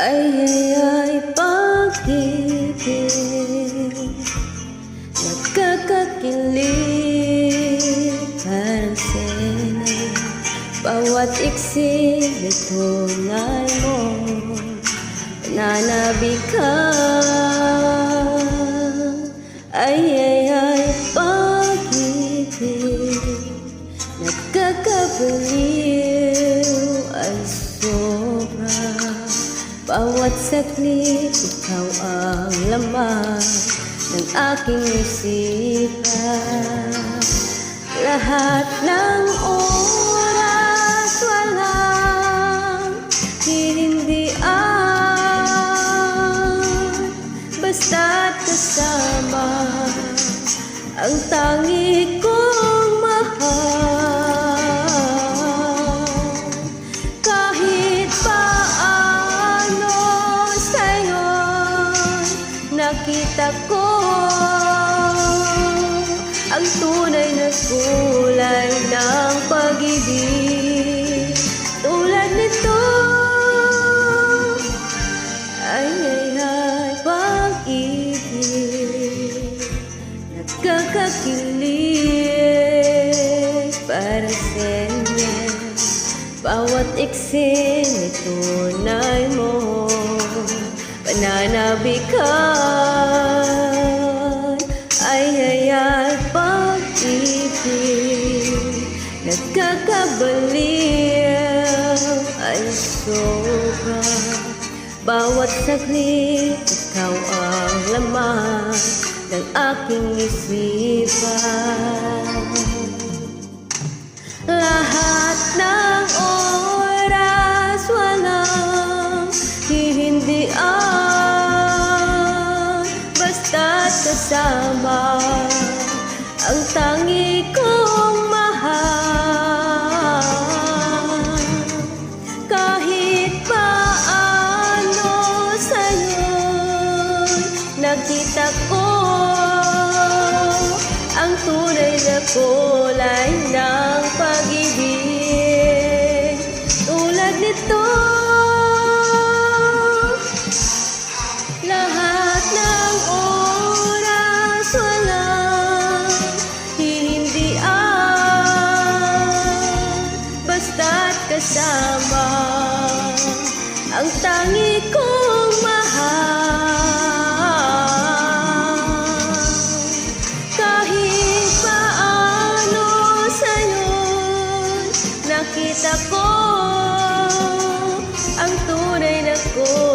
ay pag-ibig, nagkakakilig parang sena. Bawat iksik na tunay mo, nanabik ka. Ay pag-ibig, nagkakabaliw ay sobra. Bawat saglit, ikaw ang laman ng aking isipan. Lahat ng oras walang hihindian, basta't kasama ang tangi kong mahal. Kahit paano sa'yo'y nakita ko ang tunay na kulay ng pag-ibig. Tulad nito, ay pag-ibig, nagkakakilig para sa'yo. Bawat iksin ay tunay mo, pananabikan. Ay pag-ibig, nagkakabaliw ay sobra. Bawat saglit, ikaw ang laman ng aking isipan. Lahat ng oras walang hihindian, basta't kasama ang tangi kong mahal. Kahit paano sa'yo'y nakita ko ang tunay na kulay ng pag-ibig. Tulad nito, lahat ng oras walang hihindian, basta't kasama ang tangi kong mahal. Kahit paano sa'yo'y nakita ko ang tunay na kulay